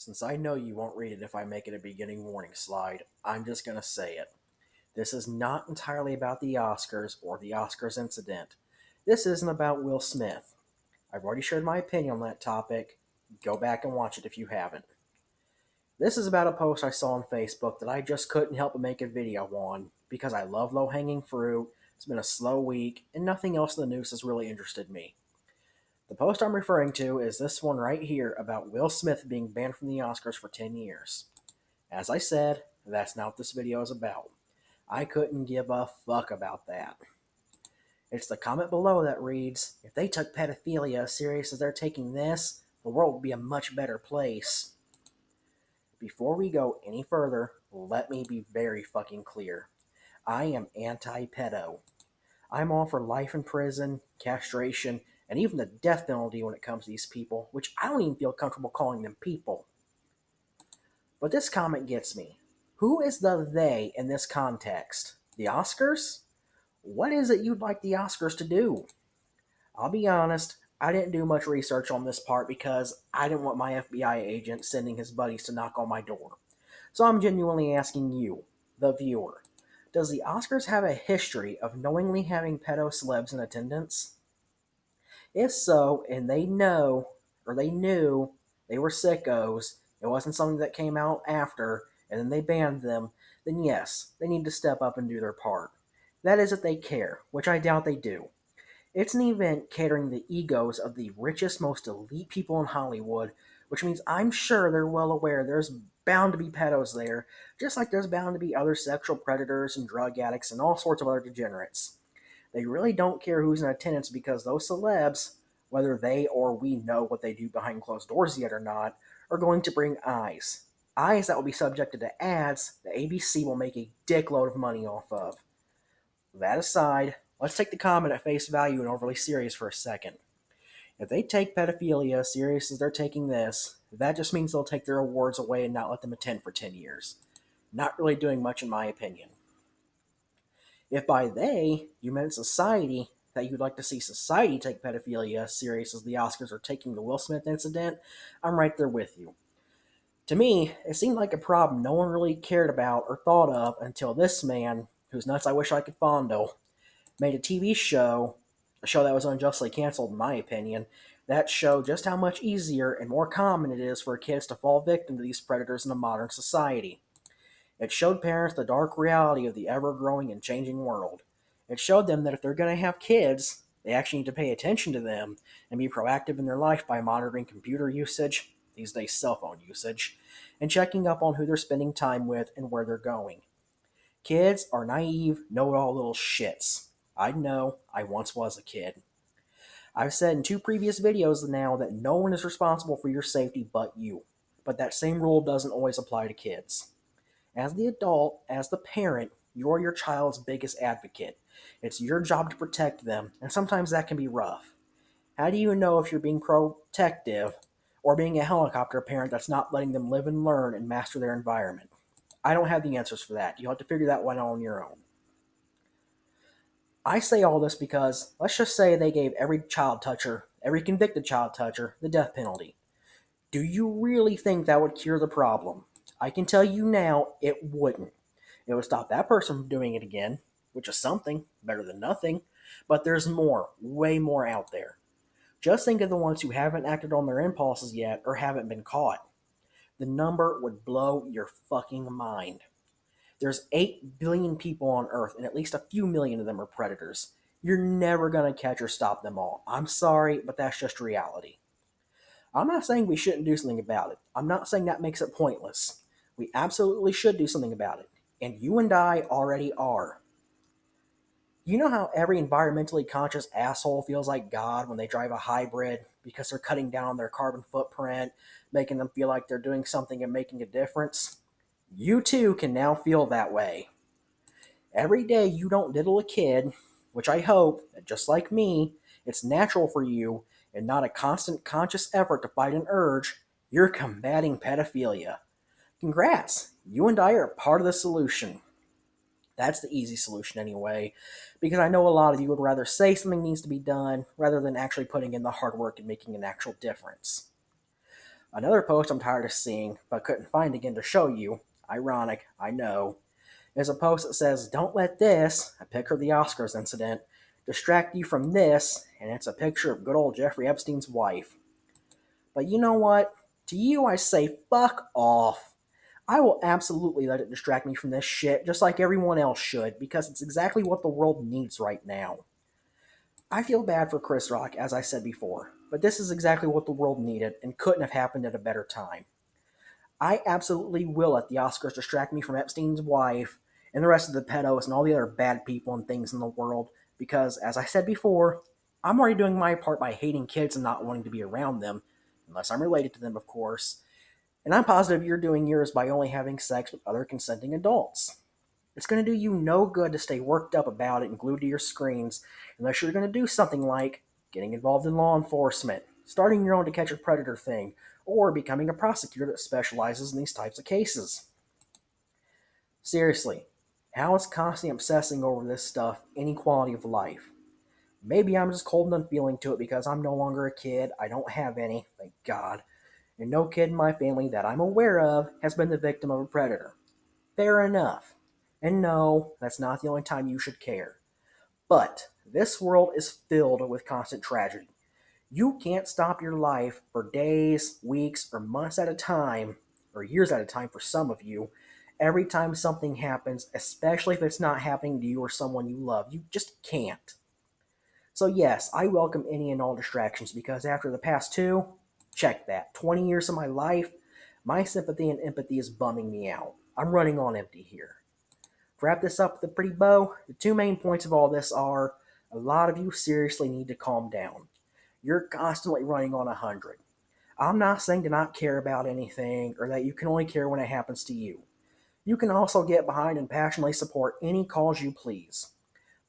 Since I know you won't read it if I make it a beginning warning slide, I'm just going to say it. This is not entirely about the Oscars or the Oscars incident. This isn't about Will Smith. I've already shared my opinion on that topic. Go back and watch it if you haven't. This is about a post I saw on Facebook that I just couldn't help but make a video on because I love low hanging fruit. It's been a slow week, and nothing else in the news has really interested me. The post I'm referring to is this one right here about Will Smith being banned from the Oscars for 10 years. As I said, that's not what this video is about. I couldn't give a fuck about that. It's the comment below that reads, "If they took pedophilia as serious as they're taking this, the world would be a much better place." Before we go any further, let me be very fucking clear. I am anti-pedo. I'm all for life in prison, castration, and even the death penalty when it comes to these people, which I don't even feel comfortable calling them people. But this comment gets me. Who is the they in this context? The Oscars? What is it you'd like the Oscars to do? I'll be honest, I didn't do much research on this part because I didn't want my FBI agent sending his buddies to knock on my door. So I'm genuinely asking you, the viewer, does the Oscars have a history of knowingly having pedo celebs in attendance? If so, and they know, or they knew, they were sickos, it wasn't something that came out after, and then they banned them, then yes, they need to step up and do their part. That is if they care, which I doubt they do. It's an event catering the egos of the richest, most elite people in Hollywood, which means I'm sure they're well aware there's bound to be pedos there, just like there's bound to be other sexual predators and drug addicts and all sorts of other degenerates. They really don't care who's in attendance because those celebs, whether they or we know what they do behind closed doors yet or not, are going to bring eyes. Eyes that will be subjected to ads that ABC will make a dickload of money off of. That aside, let's take the comment at face value and overly serious for a second. If they take pedophilia as serious as they're taking this, that just means they'll take their awards away and not let them attend for 10 years. Not really doing much in my opinion. If by they you meant society, that you'd like to see society take pedophilia as serious as the Oscars are taking the Will Smith incident, I'm right there with you. To me, it seemed like a problem no one really cared about or thought of until this man, whose nuts I wish I could fondle, made a TV show, a show that was unjustly canceled in my opinion, that showed just how much easier and more common it is for kids to fall victim to these predators in a modern society. It showed parents the dark reality of the ever-growing and changing world. It showed them that if they're going to have kids, they actually need to pay attention to them and be proactive in their life by monitoring computer usage, these days cell phone usage, and checking up on who they're spending time with and where they're going. Kids are naive, know-it-all little shits. I know, I once was a kid. I've said in two previous videos now that no one is responsible for your safety but you. But that same rule doesn't always apply to kids. As the adult, as the parent, you're your child's biggest advocate. It's your job to protect them, and sometimes that can be rough. How do you know if you're being protective or being a helicopter parent that's not letting them live and learn and master their environment? I don't have the answers for that. You'll have to figure that one out on your own. I say all this because let's just say they gave every child toucher, every convicted child toucher, the death penalty. Do you really think that would cure the problem? I can tell you now, it wouldn't. It would stop that person from doing it again, which is something, better than nothing. But there's more, way more out there. Just think of the ones who haven't acted on their impulses yet or haven't been caught. The number would blow your fucking mind. There's 8 billion people on Earth, and at least a few million of them are predators. You're never going to catch or stop them all. I'm sorry, but that's just reality. I'm not saying we shouldn't do something about it. I'm not saying that makes it pointless. We absolutely should do something about it. And you and I already are. You know how every environmentally conscious asshole feels like God when they drive a hybrid because they're cutting down on their carbon footprint, making them feel like they're doing something and making a difference? You too can now feel that way. Every day you don't diddle a kid, which I hope that just like me, it's natural for you and not a constant conscious effort to fight an urge, you're combating pedophilia. Congrats, you and I are part of the solution. That's the easy solution anyway, because I know a lot of you would rather say something needs to be done rather than actually putting in the hard work and making an actual difference. Another post I'm tired of seeing, but couldn't find again to show you, ironic, I know, is a post that says, "Don't let this," a picture of the Oscars incident, "distract you from this," and it's a picture of good old Jeffrey Epstein's wife. But you know what? To you, I say, fuck off. I will absolutely let it distract me from this shit, just like everyone else should, because it's exactly what the world needs right now. I feel bad for Chris Rock, as I said before, but this is exactly what the world needed and couldn't have happened at a better time. I absolutely will let the Oscars distract me from Epstein's wife and the rest of the pedos and all the other bad people and things in the world, because, as I said before, I'm already doing my part by hating kids and not wanting to be around them, unless I'm related to them, of course. And I'm positive you're doing yours by only having sex with other consenting adults. It's going to do you no good to stay worked up about it and glued to your screens unless you're going to do something like getting involved in law enforcement, starting your own to catch a predator thing, or becoming a prosecutor that specializes in these types of cases. Seriously, how is constantly obsessing over this stuff any quality of life? Maybe I'm just cold and unfeeling to it because I'm no longer a kid. I don't have any, thank God. And no kid in my family that I'm aware of has been the victim of a predator. Fair enough. And no, that's not the only time you should care. But this world is filled with constant tragedy. You can't stop your life for days, weeks, or months at a time, or years at a time for some of you, every time something happens, especially if it's not happening to you or someone you love. You just can't. So, yes, I welcome any and all distractions because after the past two, check that, 20 years of my life, my sympathy and empathy is bumming me out. I'm running on empty here. To wrap this up with a pretty bow, the two main points of all this are a lot of you seriously need to calm down. You're constantly running on 100. I'm not saying to not care about anything or that you can only care when it happens to you. You can also get behind and passionately support any cause you please.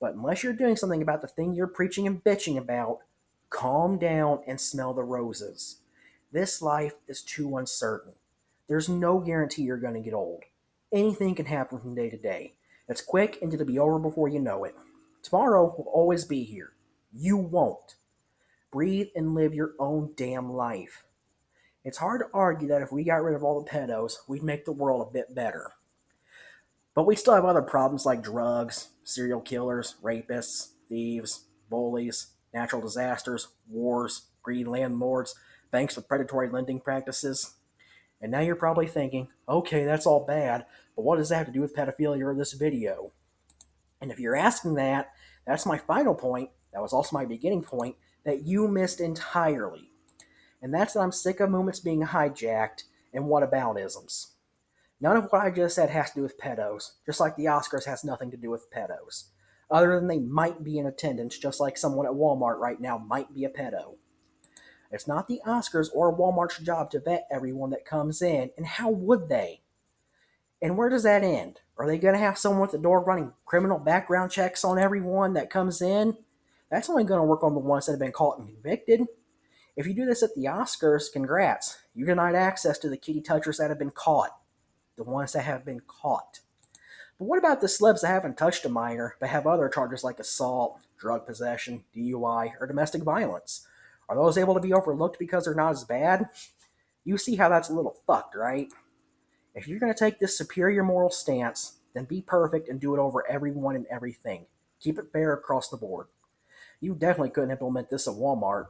But unless you're doing something about the thing you're preaching and bitching about, calm down and smell the roses. This life is too uncertain. There's no guarantee you're going to get old. Anything can happen from day to day. It's quick and it'll be over before you know it. Tomorrow will always be here. You won't. Breathe and live your own damn life. It's hard to argue that if we got rid of all the pedos, we'd make the world a bit better. But we still have other problems like drugs, serial killers, rapists, thieves, bullies, natural disasters, wars, greedy landlords, banks with predatory lending practices. And now you're probably thinking, okay, that's all bad, but what does that have to do with pedophilia or this video? And if you're asking that, that's my final point. That was also my beginning point that you missed entirely. And that's that I'm sick of movements being hijacked and about-isms. None of what I just said has to do with pedos, just like the Oscars has nothing to do with pedos. Other than they might be in attendance, just like someone at Walmart right now might be a pedo. It's not the Oscars or Walmart's job to vet everyone that comes in, and how would they? And where does that end? Are they going to have someone at the door running criminal background checks on everyone that comes in? That's only going to work on the ones that have been caught and convicted. If you do this at the Oscars, congrats. You denied access to the kitty touchers that have been caught. The ones that have been caught. But what about the celebs that haven't touched a minor but have other charges like assault, drug possession, DUI, or domestic violence? Are those able to be overlooked because they're not as bad? You see how that's a little fucked, right? If you're going to take this superior moral stance, then be perfect and do it over everyone and everything. Keep it fair across the board. You definitely couldn't implement this at Walmart.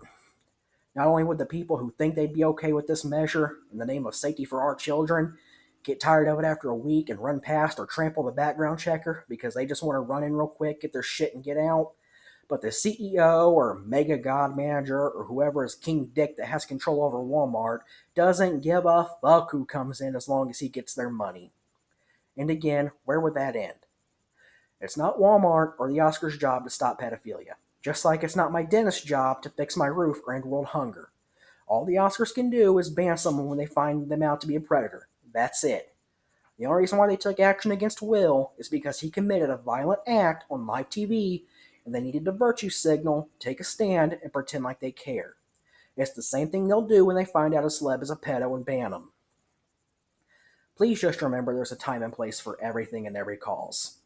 Not only would the people who think they'd be okay with this measure in the name of safety for our children get tired of it after a week and run past or trample the background checker because they just want to run in real quick, get their shit, and get out, but the CEO or mega god manager or whoever is King Dick that has control over Walmart doesn't give a fuck who comes in as long as he gets their money. And again, where would that end? It's not Walmart or the Oscars' job to stop pedophilia. Just like it's not my dentist's job to fix my roof or end world hunger. All the Oscars can do is ban someone when they find them out to be a predator. That's it. The only reason why they took action against Will is because he committed a violent act on live TV and they needed to virtue signal, take a stand, and pretend like they care. It's the same thing they'll do when they find out a celeb is a pedo and ban them. Please just remember there's a time and place for everything and every cause.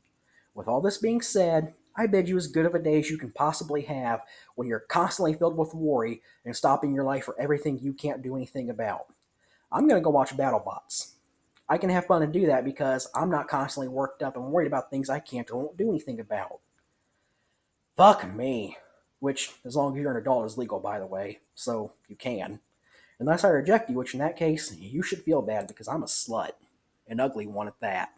With all this being said, I bid you as good of a day as you can possibly have when you're constantly filled with worry and stopping your life for everything you can't do anything about. I'm going to go watch BattleBots. I can have fun and do that because I'm not constantly worked up and worried about things I can't or won't do anything about. Fuck me. Which, as long as you're an adult, is legal, by the way, so you can. Unless I reject you, which in that case, you should feel bad because I'm a slut. An ugly one at that.